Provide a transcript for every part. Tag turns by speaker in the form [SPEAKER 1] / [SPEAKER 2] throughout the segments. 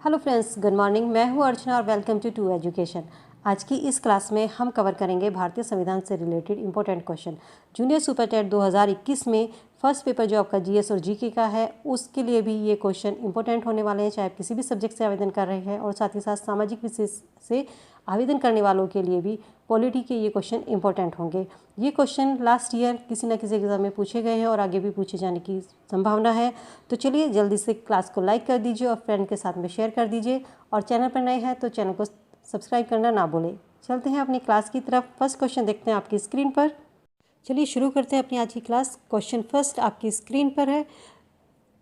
[SPEAKER 1] Hello friends, good morning. मैं हूं अर्चना और वेलकम टू एजुकेशन। आज की इस क्लास में हम कवर करेंगे भारतीय संविधान से related important question. Junior super TET 2021 में फर्स्ट पेपर जो आपका जीएस और जीके का है उसके लिए भी ये क्वेश्चन इंपॉर्टेंट होने वाले हैं, चाहे आप किसी भी सब्जेक्ट से आवेदन कर रहे हैं। और साथ ही साथ सामाजिक विषय से आवेदन करने वालों के लिए भी पॉलिटी के ये क्वेश्चन इंपॉर्टेंट होंगे। ये क्वेश्चन लास्ट ईयर किसी न किसी एग्जाम में पूछे गए हैं और आगे भी पूछे जाने की संभावना है। तो चलिए जल्दी से क्लास को लाइक कर दीजिए और फ्रेंड के साथ में शेयर कर दीजिए, और चैनल पर नए हैं तो चैनल को सब्सक्राइब करना ना भूलें। चलते हैं अपनी क्लास की तरफ। फर्स्ट क्वेश्चन देखते हैं आपकी स्क्रीन पर। चलिए शुरू करते हैं अपनी आज की क्लास। क्वेश्चन फर्स्ट आपकी स्क्रीन पर है।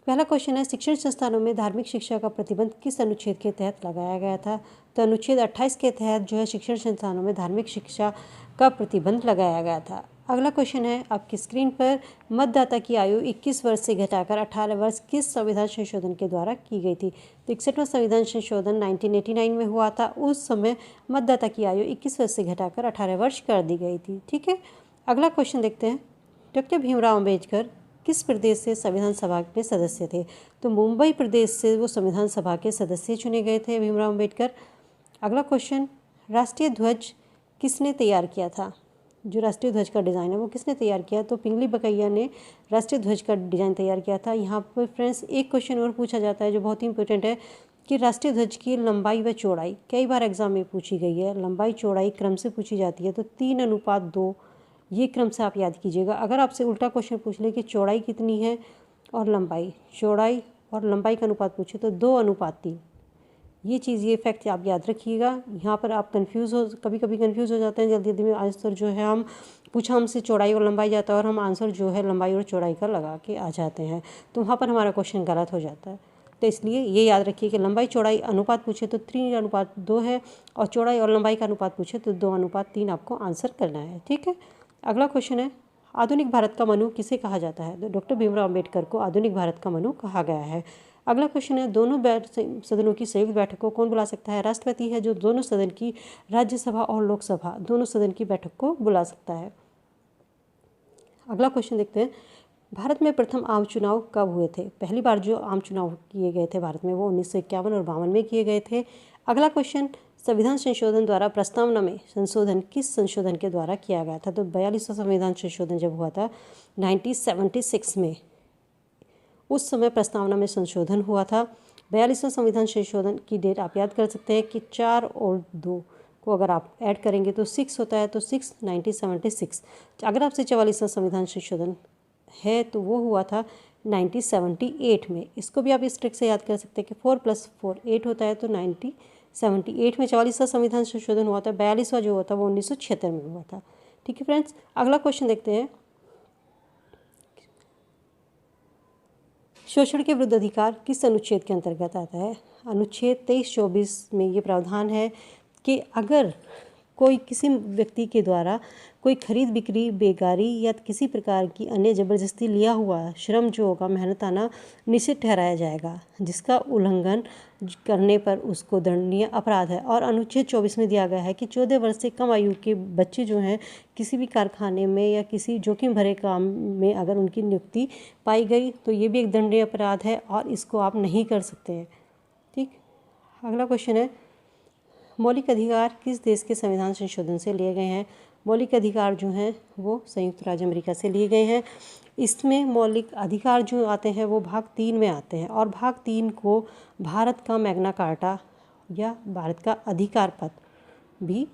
[SPEAKER 1] पहला क्वेश्चन है, शिक्षण संस्थानों में धार्मिक शिक्षा का प्रतिबंध किस अनुच्छेद के तहत लगाया गया था? तो अनुच्छेद 28 के तहत जो है शिक्षण संस्थानों में धार्मिक शिक्षा का प्रतिबंध लगाया गया था। अगला क्वेश्चन है आपकी स्क्रीन पर, मतदाता की आयु 21 वर्ष से घटाकर 18 वर्ष किस संविधान संशोधन के द्वारा की गई थी? तो 61वां संविधान संशोधन 1989 में हुआ था। उस समय मतदाता की आयु 21 वर्ष से घटाकर 18 वर्ष कर दी गई थी। ठीक है, अगला क्वेश्चन देखते हैं। डॉक्टर भीमराव अम्बेडकर किस प्रदेश से संविधान सभा के सदस्य थे? तो मुंबई प्रदेश से वो संविधान सभा के सदस्य चुने गए थे भीमराव अम्बेडकर। अगला क्वेश्चन, राष्ट्रीय ध्वज किसने तैयार किया था? जो राष्ट्रीय ध्वज का डिज़ाइन है वो किसने तैयार किया? तो पिंगली बकैया ने राष्ट्रीय ध्वज का डिज़ाइन तैयार किया था। यहाँ पर फ्रेंड्स एक क्वेश्चन और पूछा जाता है जो बहुत ही इंपॉर्टेंट है कि राष्ट्रीय ध्वज की लंबाई व चौड़ाई कई बार एग्जाम में पूछी गई है। लंबाई चौड़ाई क्रम से पूछी जाती है, तो 3:2 ये क्रम से आप याद कीजिएगा। अगर आपसे उल्टा क्वेश्चन पूछ ले कि चौड़ाई कितनी है और लंबाई, चौड़ाई और लंबाई का अनुपात पूछे तो 2:3, ये चीज़, ये फैक्ट आप याद रखिएगा। यहाँ पर आप कभी कभी कंफ्यूज हो जाते हैं जल्दी जल्दी में। आंसर जो है हम पूछा हमसे चौड़ाई और लंबाई जाता है और हम आंसर जो है लंबाई और चौड़ाई का लगा के आ जाते हैं, तो वहाँ पर हमारा क्वेश्चन गलत हो जाता है। तो इसलिए ये याद रखिए कि लंबाई चौड़ाई अनुपात पूछे तो 3:2 है, और चौड़ाई और लंबाई का अनुपात पूछे तो 2:3 आपको आंसर करना है। ठीक है, अगला क्वेश्चन है, आधुनिक भारत का मनु किसे कहा जाता है? तो डॉक्टर भीमराव अम्बेडकर को आधुनिक भारत का मनु कहा गया है। अगला क्वेश्चन है, दोनों सदनों की संयुक्त बैठक को कौन बुला सकता है? राष्ट्रपति है जो दोनों सदन की, राज्यसभा और लोकसभा दोनों सदन की बैठक को बुला सकता है। अगला क्वेश्चन देखते हैं, भारत में प्रथम आम चुनाव कब हुए थे? पहली बार जो आम चुनाव किए गए थे भारत में वो 1951 और 52 में किए गए थे। अगला क्वेश्चन, संविधान संशोधन द्वारा प्रस्तावना में संशोधन किस संशोधन के द्वारा किया गया था? तो 42वां संविधान संशोधन जब हुआ था 1976 में, उस समय प्रस्तावना में संशोधन हुआ था। 42वां संविधान संशोधन की डेट आप याद कर सकते हैं कि 4 और 2 को अगर आप ऐड करेंगे तो 6 होता है, तो 6 1976। अगर आपसे 44वां संविधान संशोधन है तो वो हुआ था 1978 में। इसको भी आप इस ट्रिक से याद कर सकते हैं कि 4 + 4 8 होता है, तो 1978 में 44वां संविधान संशोधन हुआ था। 42वां जो हुआ था वो 1976 में हुआ था। ठीक है फ्रेंड्स, अगला क्वेश्चन देखते हैं, शोषण के विरुद्ध अधिकार किस अनुच्छेद के अंतर्गत आता है? अनुच्छेद 23-24 में ये प्रावधान है कि अगर कोई किसी व्यक्ति के द्वारा कोई खरीद बिक्री, बेगारी या किसी प्रकार की अन्य ज़बरदस्ती लिया हुआ श्रम जो होगा, मेहनताना, निषिद्ध ठहराया जाएगा, जिसका उल्लंघन करने पर उसको दंडनीय अपराध है। और अनुच्छेद 24 में दिया गया है कि 14 वर्ष से कम आयु के बच्चे जो हैं किसी भी कारखाने में या किसी जोखिम भरे काम में अगर उनकी नियुक्ति पाई गई तो ये भी एक दंडनीय अपराध है और इसको आप नहीं कर सकते हैं। ठीक, अगला क्वेश्चन है, मौलिक अधिकार किस देश के संविधान संशोधन से लिए गए हैं? मौलिक अधिकार जो हैं वो संयुक्त राज्य अमेरिका से लिए गए हैं। इसमें मौलिक अधिकार जो आते हैं वो भाग 3 में आते हैं, और भाग 3 को भारत का मैग्ना कार्टा या भारत का अधिकार पत्र भी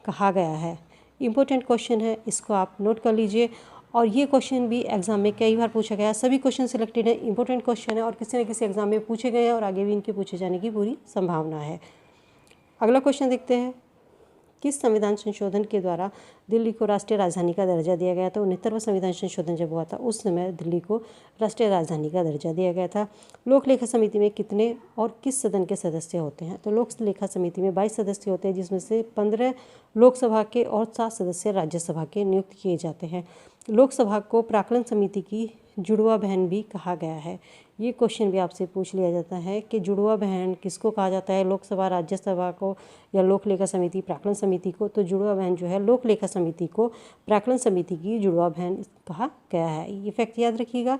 [SPEAKER 1] कहा गया है। इम्पोर्टेंट क्वेश्चन है, इसको आप नोट कर लीजिए। और ये क्वेश्चन भी एग्जाम में कई बार पूछा गया है। सभी क्वेश्चन सिलेक्टेड है, इंपॉर्टेंट क्वेश्चन है और किसी न किसी एग्जाम में पूछे गए हैं और आगे भी इनके पूछे जाने की पूरी संभावना है। अगला क्वेश्चन देखते हैं, किस संविधान संशोधन के द्वारा दिल्ली को राष्ट्रीय राजधानी का दर्जा दिया गया था? 69वां संविधान संशोधन जब हुआ था उस समय दिल्ली को राष्ट्रीय राजधानी का दर्जा दिया गया था। लोक लेखा समिति में कितने और किस सदन के सदस्य होते हैं? तो लोक लेखा समिति में 22 सदस्य होते हैं, जिसमें से 15 लोकसभा के और 7 सदस्य राज्यसभा के नियुक्त किए जाते हैं। लोकसभा को प्राक्कलन समिति की जुड़वा बहन भी कहा गया है। ये क्वेश्चन भी आपसे पूछ लिया जाता है कि जुड़वा बहन किसको कहा जाता है? लोकसभा, राज्यसभा को या लोक लेखा समिति, प्राक्कलन समिति को? तो जुड़वा बहन जो है लोक लेखा समिति को प्राक्कलन समिति की जुड़वा बहन कहा गया है। ये फैक्ट याद रखिएगा।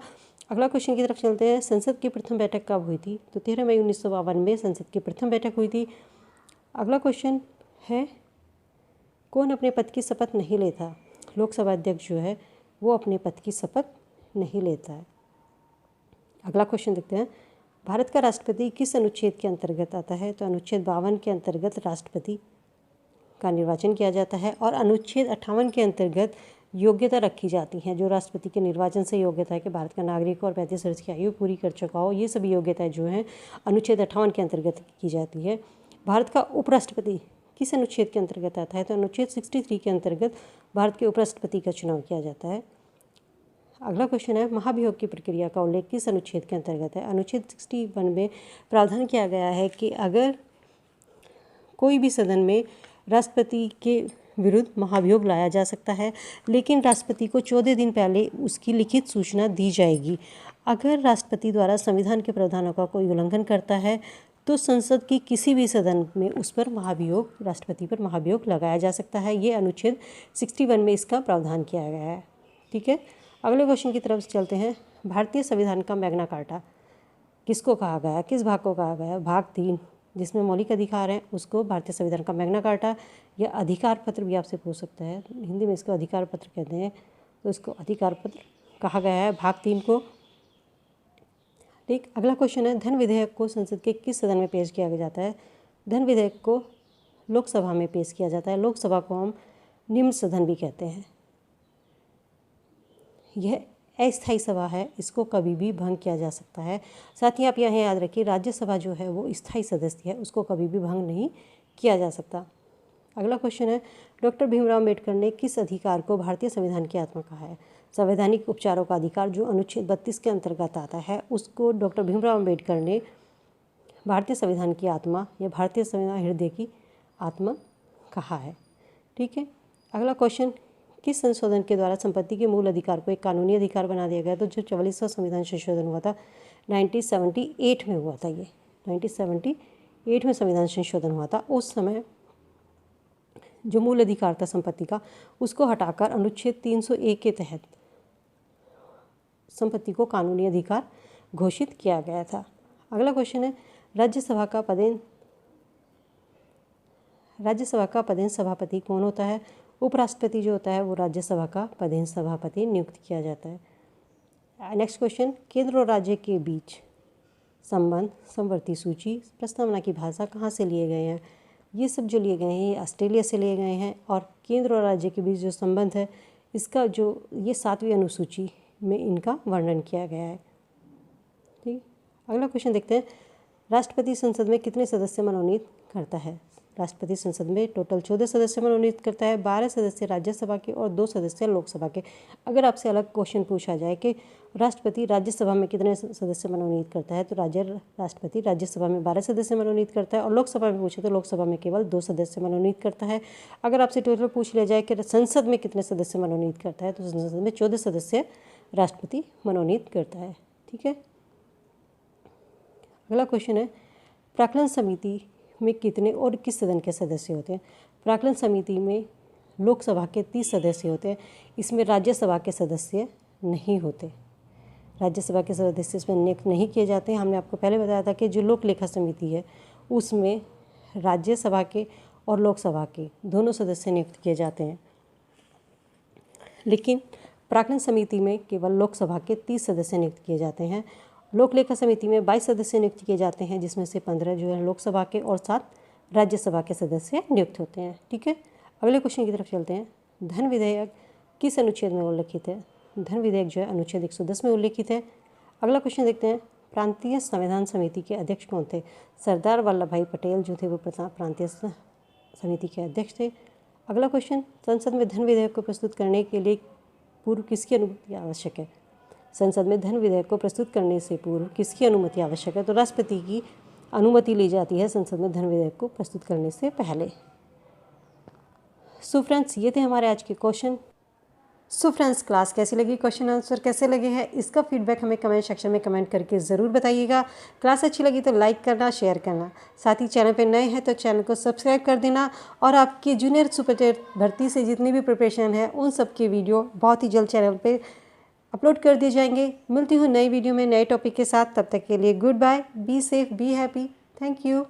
[SPEAKER 1] अगला क्वेश्चन की तरफ चलते हैं। संसद की प्रथम बैठक कब हुई थी? तो 13 मई 1952 में संसद की प्रथम बैठक हुई थी। अगला क्वेश्चन है, कौन अपने पद की शपथ नहीं लेता? लोकसभा अध्यक्ष जो है वो अपने पद की शपथ नहीं लेता है। अगला क्वेश्चन देखते हैं, भारत का राष्ट्रपति किस अनुच्छेद के अंतर्गत आता है? तो अनुच्छेद 52 के अंतर्गत राष्ट्रपति का निर्वाचन किया जाता है और अनुच्छेद 58 के अंतर्गत योग्यता रखी जाती है। जो राष्ट्रपति के निर्वाचन से योग्यता है कि भारत का नागरिक हो और 35 वर्ष की आयु पूरी कर चुका हो, ये सभी योग्यताएं जो हैं अनुच्छेद 58 के अंतर्गत की जाती है। भारत का उपराष्ट्रपति किस अनुच्छेद के अंतर्गत आता है? तो अनुच्छेद 63 के अंतर्गत भारत के उपराष्ट्रपति का चुनाव किया जाता है। अगला क्वेश्चन है, महाभियोग की प्रक्रिया का उल्लेख किस अनुच्छेद के अंतर्गत है? अनुच्छेद 61 में प्रावधान किया गया है कि अगर कोई भी सदन में राष्ट्रपति के विरुद्ध महाभियोग लाया जा सकता है, लेकिन राष्ट्रपति को 14 दिन पहले उसकी लिखित सूचना दी जाएगी। अगर राष्ट्रपति द्वारा संविधान के प्रावधानों का कोई उल्लंघन करता है तो संसद की किसी भी सदन में उस पर महाभियोग, राष्ट्रपति पर महाभियोग लगाया जा सकता है। ये अनुच्छेद 61 में इसका प्रावधान किया गया है। ठीक है, अगले क्वेश्चन की तरफ चलते हैं। भारतीय संविधान का मैग्ना कार्टा किसको कहा गया, किस भाग को कहा गया? भाग 3 जिसमें मौलिक अधिकार हैं उसको भारतीय संविधान का मैग्ना कार्टा या अधिकार पत्र भी आपसे पूछ सकता है। हिंदी में इसको अधिकार पत्र कहते हैं, तो इसको अधिकार पत्र कहा गया है भाग 3 को। ठीक, अगला क्वेश्चन है, धन विधेयक को संसद के किस सदन में पेश किया जाता है? धन विधेयक को लोकसभा में पेश किया जाता है। लोकसभा को हम निम्न सदन भी कहते हैं। यह अस्थायी सभा है, इसको कभी भी भंग किया जा सकता है। साथ ही आप यह याद रखिए, राज्यसभा जो है वो स्थायी सदस्य है, उसको कभी भी भंग नहीं किया जा सकता। अगला क्वेश्चन है, डॉक्टर भीमराव अम्बेडकर ने किस अधिकार को भारतीय संविधान की आत्मा कहा है? संवैधानिक उपचारों का अधिकार जो अनुच्छेद 32 के अंतर्गत आता है उसको डॉक्टर भीमराव अम्बेडकर ने भारतीय संविधान की आत्मा या भारतीय संविधान हृदय की आत्मा कहा है। ठीक है, अगला क्वेश्चन, किस संशोधन के द्वारा संपत्ति के मूल अधिकार को एक कानूनी अधिकार बना दिया गया? तो जो 44वां संविधान संशोधन हुआ था 1978 में हुआ था। ये 1978 में संविधान संशोधन हुआ था। उस समय जो मूल अधिकार था संपत्ति का, उसको हटाकर अनुच्छेद 301 के तहत संपत्ति को कानूनी अधिकार घोषित किया गया था। अगला क्वेश्चन है, राज्यसभा का पदेन सभापति कौन होता है? उपराष्ट्रपति जो होता है वो राज्यसभा का पदेन सभापति नियुक्त किया जाता है। नेक्स्ट क्वेश्चन, केंद्र और राज्य के बीच संबंध, समवर्ती सूची, प्रस्तावना की भाषा कहाँ से लिए गए हैं? ये सब जो लिए गए हैं ये ऑस्ट्रेलिया से लिए गए हैं। और केंद्र और राज्य के बीच जो संबंध है इसका जो ये 7वीं अनुसूची में इनका वर्णन किया गया है। ठीक, अगला क्वेश्चन देखते हैं, राष्ट्रपति संसद में कितने सदस्य मनोनीत करता है? राष्ट्रपति संसद में टोटल 14 सदस्य मनोनीत करता है, 12 सदस्य राज्यसभा के और 2 सदस्य लोकसभा के। अगर आपसे अलग क्वेश्चन पूछा जाए कि राष्ट्रपति राज्यसभा में कितने सदस्य मनोनीत करता है, तो राष्ट्रपति राज्यसभा में 12 सदस्य मनोनीत करता है और लोकसभा में पूछे तो लोकसभा में केवल 2 सदस्य मनोनीत करता है। अगर आपसे टोटल पूछ लिया जाए कि संसद में कितने सदस्य मनोनीत करता है, तो संसद में 14 सदस्य राष्ट्रपति मनोनीत करता है। ठीक है, अगला क्वेश्चन है, प्राक्कलन समिति में कितने और किस सदन के सदस्य होते हैं? प्राक्कलन समिति में लोकसभा के 30 सदस्य होते हैं। इसमें राज्यसभा के सदस्य नहीं होते। राज्यसभा के सदस्य इसमें नियुक्त नहीं किए जाते हैं। हमने आपको पहले बताया था कि जो लोक लेखा समिति है उसमें राज्यसभा के और लोकसभा के दोनों सदस्य नियुक्त किए जाते हैं, लेकिन प्राक्कलन समिति में केवल लोकसभा के 30 सदस्य नियुक्त किए जाते हैं। लोक लेखा समिति में 22 सदस्य नियुक्त किए जाते हैं, जिसमें से 15 जो है लोकसभा के और 7 राज्यसभा के सदस्य नियुक्त होते हैं। ठीक है, अगले क्वेश्चन की तरफ चलते हैं। धन विधेयक किस अनुच्छेद में उल्लिखित है? धन विधेयक जो है अनुच्छेद 110 में उल्लिखित है। अगला क्वेश्चन देखते हैं, प्रांतीय संविधान समिति के अध्यक्ष कौन थे? सरदार वल्लभ भाई पटेल जो थे वो प्रांतीय समिति के अध्यक्ष थे। अगला क्वेश्चन, संसद में धन विधेयक को प्रस्तुत करने के लिए पूर्व किसकी अनुमति आवश्यक है? संसद में धन विधेयक को प्रस्तुत करने से पूर्व किसकी अनुमति आवश्यक है? तो राष्ट्रपति की अनुमति ली जाती है संसद में धन विधेयक को प्रस्तुत करने से पहले। सो फ्रेंड्स, ये थे हमारे आज के क्वेश्चन। सो फ्रेंड्स, क्लास कैसी लगी, क्वेश्चन आंसर कैसे लगे हैं, इसका फीडबैक हमें कमेंट सेक्शन में कमेंट करके ज़रूर बताइएगा। क्लास अच्छी लगी तो लाइक करना, शेयर करना, साथ ही चैनल पर नए हैं तो चैनल को सब्सक्राइब कर देना। और आपकी जूनियर सुपरटेट भर्ती से जितनी भी प्रिपरेशन है उन सब की वीडियो बहुत ही जल्द चैनल पे अपलोड कर दिए जाएंगे। मिलती हूँ नई वीडियो में नए टॉपिक के साथ। तब तक के लिए goodbye, be safe, be happy. Thank you.